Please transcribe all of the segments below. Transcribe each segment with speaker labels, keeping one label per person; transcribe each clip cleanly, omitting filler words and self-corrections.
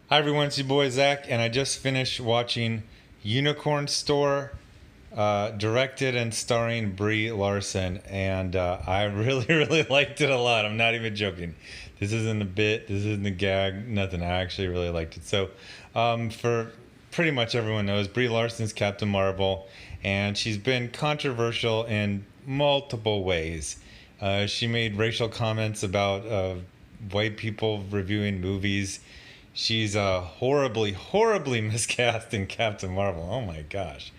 Speaker 1: Hi everyone, it's your boy Zach, and I just finished watching Unicorn Store, directed and starring Brie Larson, and I really, really liked it a lot. I'm not even joking. This isn't a bit, this isn't a gag, nothing. I actually really liked it. So, for pretty much everyone knows, Brie Larson's Captain Marvel, and she's been controversial in multiple ways. She made racial comments about white people reviewing movies. She's horribly, horribly miscast in Captain Marvel. Oh my gosh.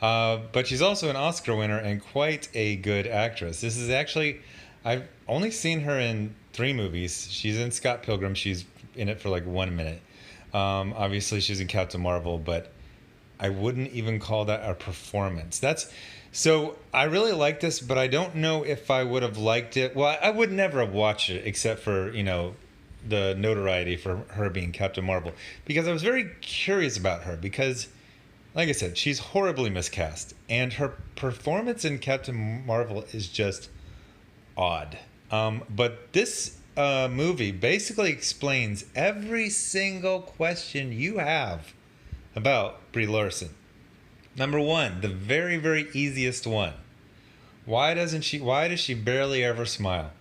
Speaker 1: But she's also an Oscar winner and quite a good actress. This is actually, I've only seen her in 3 movies. She's in Scott Pilgrim. She's in it for like 1 minute. Obviously, she's in Captain Marvel, but I wouldn't even call that a performance. That's so I really like this, but I don't know if I would have liked it. Well, I would never have watched it except for, the notoriety for her being Captain Marvel because I was very curious about her because like I said, she's horribly miscast and her performance in Captain Marvel is just odd. But this movie basically explains every single question you have about Brie Larson. Number one, the very, very easiest one. Why does she barely ever smile?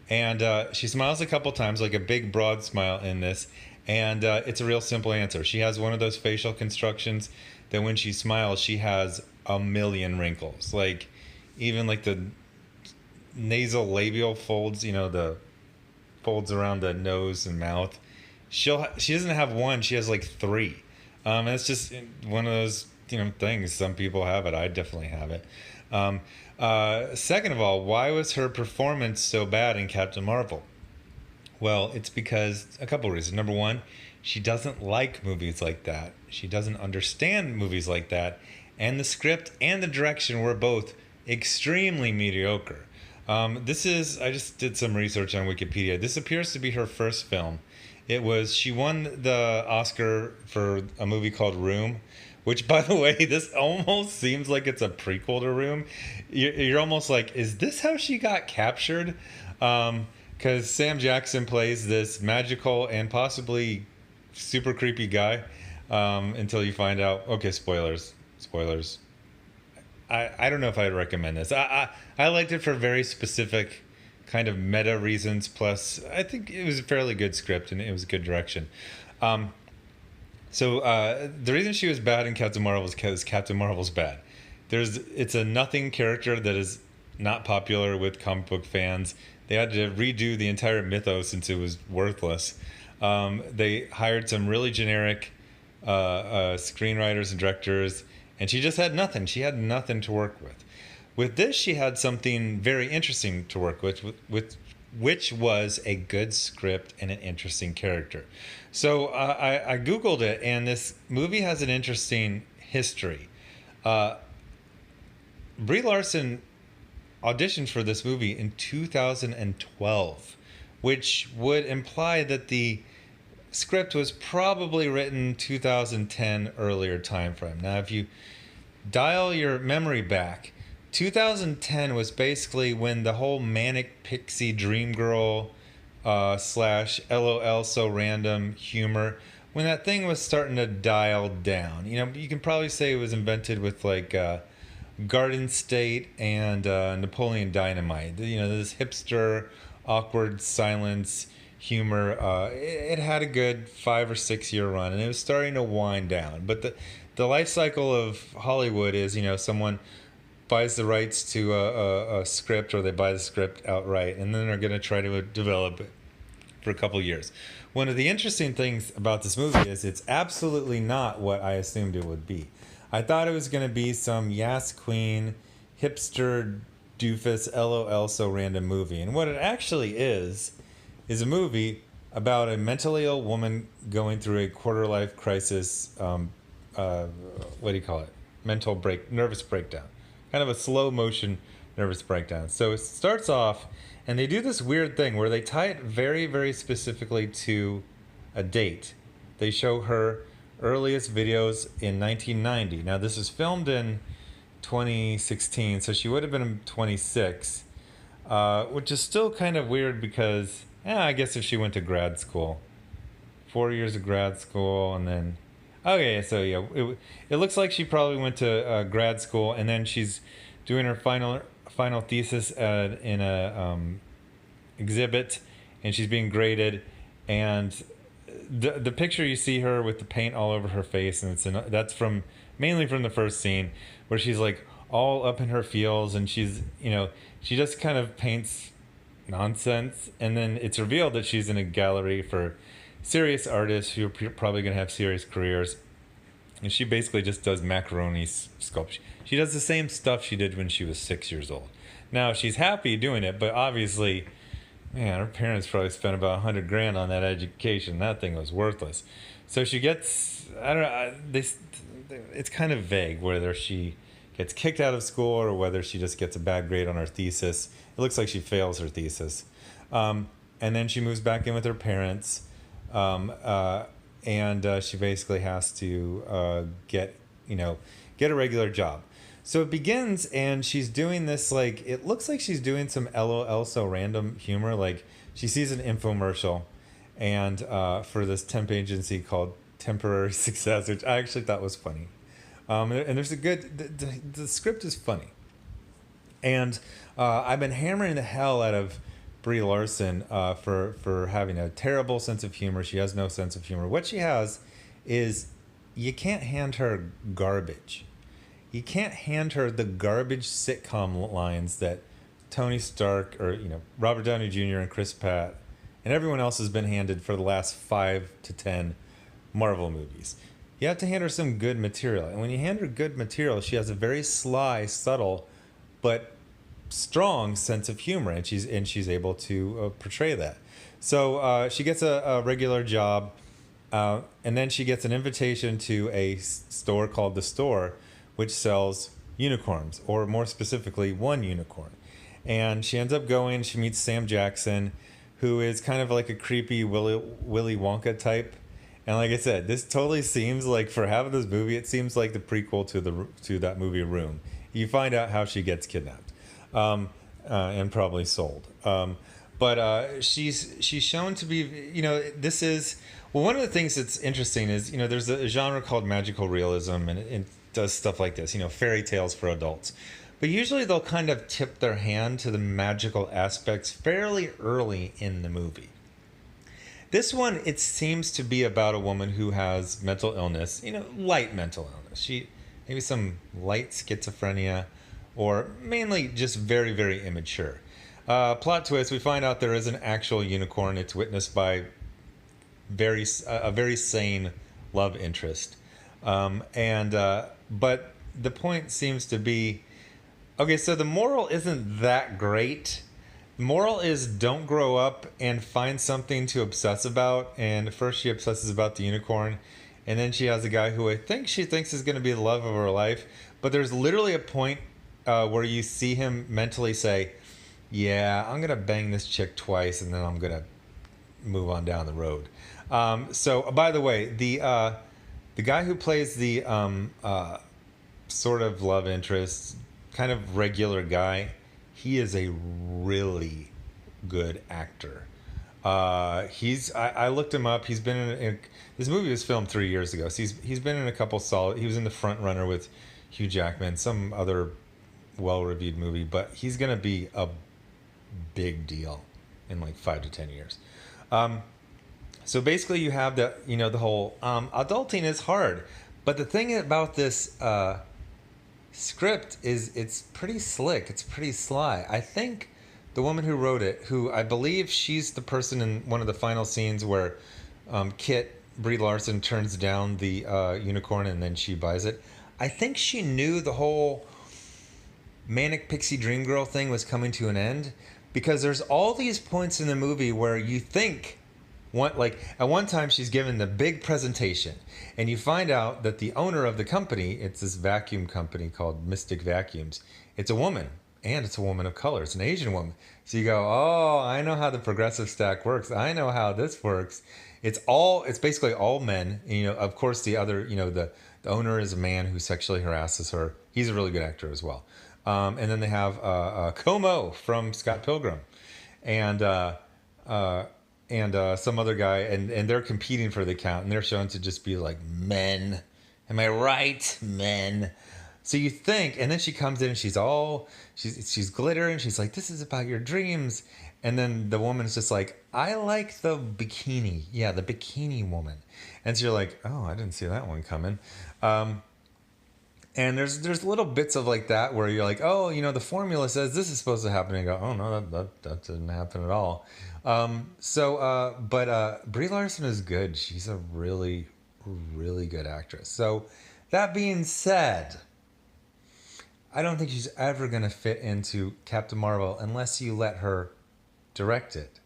Speaker 1: And she smiles a couple times, like a big, broad smile in this. And it's a real simple answer. She has one of those facial constructions that when she smiles, she has a million wrinkles. Like, even like the nasal labial folds, the folds around the nose and mouth. She doesn't have one, she has like three. And it's just one of those things. Some people have it. I definitely have it. Second of all, why was her performance so bad in Captain Marvel? Well, it's because a couple of reasons. Number one, she doesn't like movies like that. She doesn't understand movies like that, and the script and the direction were both extremely mediocre. I just did some research on Wikipedia. This appears to be her first film. She won the Oscar for a movie called Room, which, by the way, this almost seems like it's a prequel to Room. You're almost like, is this how she got captured? Because Sam Jackson plays this magical and possibly super creepy guy until you find out. Okay, spoilers. Spoilers. I don't know if I'd recommend this. I liked it for very specific kind of meta reasons. Plus, I think it was a fairly good script and it was a good direction. The reason she was bad in Captain Marvel is because Captain Marvel's bad. It's a nothing character that is not popular with comic book fans. They had to redo the entire mythos since it was worthless. They hired some really generic screenwriters and directors, and she just had nothing. She had nothing to work with. With this, she had something very interesting to work with which was a good script and an interesting character. So I Googled it, and this movie has an interesting history. Uh, Brie Larson auditioned for this movie in 2012, which would imply that the script was probably written 2010 earlier time frame. Now, if you dial your memory back, 2010 was basically when the whole manic pixie dream girl slash LOL so random humor, when that thing was starting to dial down. You can probably say it was invented with like Garden State and Napoleon Dynamite. This hipster, awkward silence humor. It had a good 5 or 6 year run, and it was starting to wind down. But the life cycle of Hollywood is, someone buys the rights to a script, or they buy the script outright, and then they're going to try to develop it for a couple years. One of the interesting things about this movie is it's absolutely not what I assumed it would be. I thought it was going to be some Yas Queen, hipster, doofus, LOL so random movie. And what it actually is a movie about a mentally ill woman going through a quarter life crisis. What do you call it? Nervous breakdown. Kind of a slow motion nervous breakdown. So it starts off, and they do this weird thing where they tie it very, very specifically to a date. They show her earliest videos in 1990. Now, this was filmed in 2016, so she would have been 26, which is still kind of weird because, I guess if she went to grad school 4 years of grad school, and then okay, so yeah, it looks like she probably went to grad school, and then she's doing her final thesis in a exhibit, and she's being graded, and the picture you see her with the paint all over her face, and that's from mainly from the first scene where she's like all up in her feels, and she just kind of paints nonsense, and then it's revealed that she's in a gallery for serious artists who are probably going to have serious careers, and she basically just does macaroni sculpture. She does the same stuff she did when she was 6 years old. Now she's happy doing it, but obviously, man, her parents probably spent about 100 grand on that education. That thing was worthless. So she gets, I don't know, it's kind of vague whether she gets kicked out of school or whether she just gets a bad grade on her thesis. It looks like she fails her thesis. And then she moves back in with her parents. And she basically has to get a regular job. So it begins, and she's doing this, like, it looks like she's doing some LOL so random humor. Like, she sees an infomercial, and for this temp agency called Temporary Success, which I actually thought was funny. And there's a good, the script is funny. And I've been hammering the hell out of Brie Larson for having a terrible sense of humor. She has no sense of humor. What she has is, you can't hand her garbage. You can't hand her the garbage sitcom lines that Tony Stark or Robert Downey Jr. and Chris Pratt and everyone else has been handed for the last 5 to 10 Marvel movies. You have to hand her some good material, and when you hand her good material, she has a very sly, subtle, but strong sense of humor, and she's able to portray that. So she gets a regular job, and then she gets an invitation to a store called The Store, which sells unicorns, or more specifically, one unicorn. And she ends up going. She meets Sam Jackson, who is kind of like a creepy Willy Wonka type. And like I said, this totally seems like, for half of this movie, it seems like the prequel to that movie Room. You find out how she gets kidnapped. And probably sold. But she's shown to be, this is, well, one of the things that's interesting is, there's a genre called magical realism, and it does stuff like this, fairy tales for adults. But usually they'll kind of tip their hand to the magical aspects fairly early in the movie. This one, it seems to be about a woman who has mental illness, light mental illness. Maybe some light schizophrenia, or mainly just very, very immature. Plot twist, we find out there is an actual unicorn. It's witnessed by a very sane love interest. But the point seems to be, okay, so the moral isn't that great. The moral is, don't grow up and find something to obsess about. And first she obsesses about the unicorn, and then she has a guy who she thinks is going to be the love of her life. But there's literally a point where you see him mentally say, yeah, I'm going to bang this chick twice, and then I'm going to move on down the road. So, by the way, the guy who plays the sort of love interest, kind of regular guy, he is a really good actor. I looked him up. He's been in this movie was filmed 3 years ago. So he's been in a couple solid. He was in The Front Runner with Hugh Jackman, some other well-reviewed movie, but he's gonna be a big deal in like 5 to 10 years. So basically, you have the whole adulting is hard, but the thing about this script is it's pretty slick. It's pretty sly. I think the woman who wrote it, who I believe she's the person in one of the final scenes where Brie Larson turns down the unicorn and then she buys it. I think she knew the whole Manic Pixie Dream Girl thing was coming to an end, because there's all these points in the movie where you think, at one time she's given the big presentation, and you find out that the owner of the company, it's this vacuum company called Mystic Vacuums, it's a woman, and it's a woman of color. It's an Asian woman. So you go, oh, I know how the progressive stack works. I know how this works. It's basically all men. And, of course, the other, the owner is a man who sexually harasses her. He's a really good actor as well. And then they have Como from Scott Pilgrim, and and some other guy, and they're competing for the account, and they're shown to just be like men. Am I right, men? So you think, and then she comes in and she's glittering. She's like, "This is about your dreams," and then the woman's just like, "I like the bikini, yeah, the bikini woman," and so you're like, "Oh, I didn't see that one coming." And there's little bits of like that where you're like, oh, the formula says this is supposed to happen, and you go, oh no, that didn't happen at all. But Brie Larson is good. She's a really, really good actress. So that being said, I don't think she's ever gonna fit into Captain Marvel unless you let her direct it.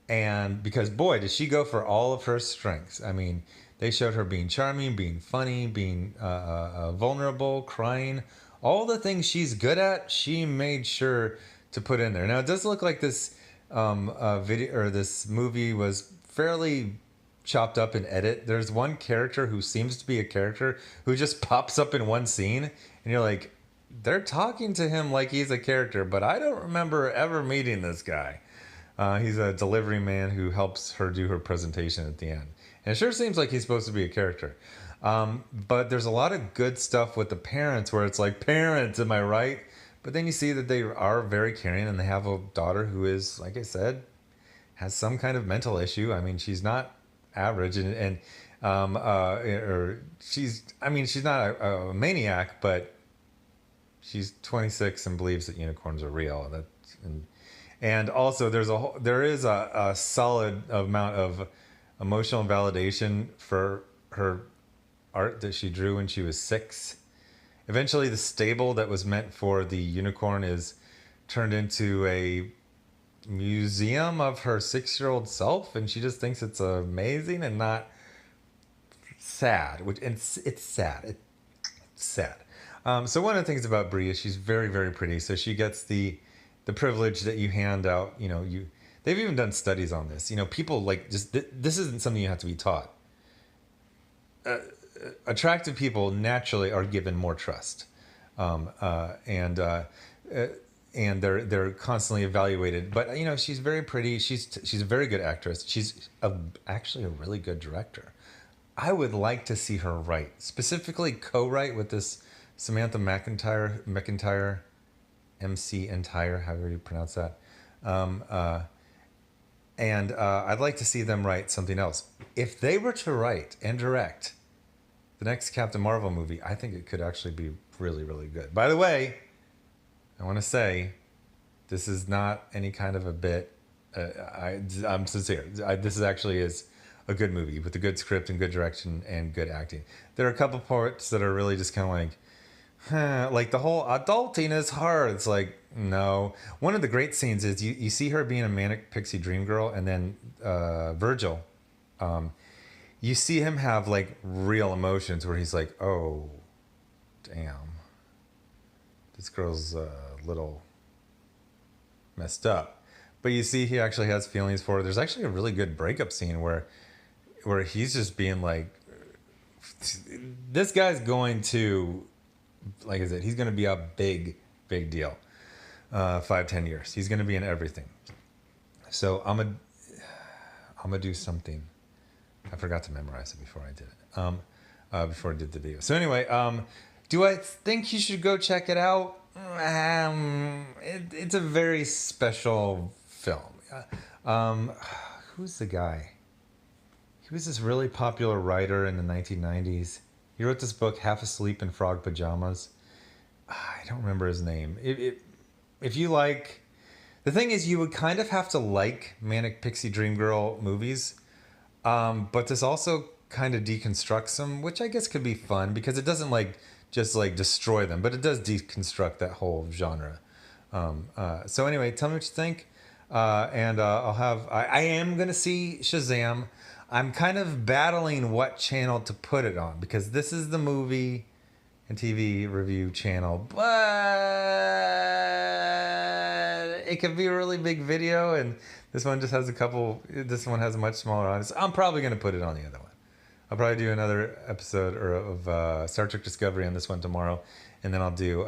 Speaker 1: And because boy, did she go for all of her strengths. I mean, they showed her being charming, being funny, being vulnerable, crying. All the things she's good at, she made sure to put in there. Now it does look like this video or this movie was fairly chopped up in edit. There's one character who seems to be a character who just pops up in one scene, and you're like, they're talking to him like he's a character, but I don't remember ever meeting this guy. He's a delivery man who helps her do her presentation at the end. And it sure seems like he's supposed to be a character. But there's a lot of good stuff with the parents where it's like, parents, am I right? But then you see that they are very caring and they have a daughter who is, like I said, has some kind of mental issue. I mean, she's not average or she's not a maniac, but she's 26 and believes that unicorns are real. And also there is a solid amount of emotional validation for her art that she drew when she was 6. Eventually the stable that was meant for the unicorn is turned into a museum of her 6-year-old self, and she just thinks it's amazing and not sad, and it's sad. It's sad. So one of the things about Brie is she's very, very pretty. So she gets the privilege that you hand out. They've even done studies on this. People like just this isn't something you have to be taught. Attractive people naturally are given more trust, and they're constantly evaluated. But she's very pretty. She's a very good actress. She's actually a really good director. I would like to see her write, specifically co-write with this Samantha McIntyre, MC Entire, however you pronounce that. And I'd like to see them write something else. If they were to write and direct the next Captain Marvel movie, I think it could actually be really, really good. By the way, I want to say this is not any kind of a bit. I'm sincere. This actually is a good movie with a good script and good direction and good acting. There are a couple parts that are really just kind of like the whole adulting is hard. It's like, no. One of the great scenes is you see her being a manic pixie dream girl, and then Virgil, you see him have like real emotions where he's like, oh, damn, this girl's a little messed up. But you see he actually has feelings for her. There's actually a really good breakup scene where he's just being like, this guy's going to, like I said, he's going to be a big, big deal. 5-10 years. He's going to be in everything. So I'm gonna do something. I forgot to memorize it before I did it. Before I did the video. So anyway, do I think you should go check it out? It's a very special film. Who's the guy? He was this really popular writer in the 1990s. He wrote this book, Half Asleep in Frog Pajamas. I don't remember his name. If you like... The thing is, you would kind of have to like Manic Pixie Dream Girl movies. But this also kind of deconstructs them, which I guess could be fun because it doesn't just destroy them, but it does deconstruct that whole genre. So anyway, tell me what you think. And I am going to see Shazam. I'm kind of battling what channel to put it on because this is the movie and TV review channel, but it could be a really big video, and this one just has this one has a much smaller audience. I'm probably going to put it on the other one. I'll probably do another episode of Star Trek Discovery on this one tomorrow, and then I'll do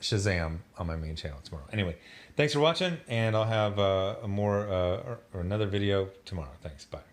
Speaker 1: Shazam on my main channel tomorrow. Anyway, thanks for watching, and I'll have a more or another video tomorrow. Thanks. Bye.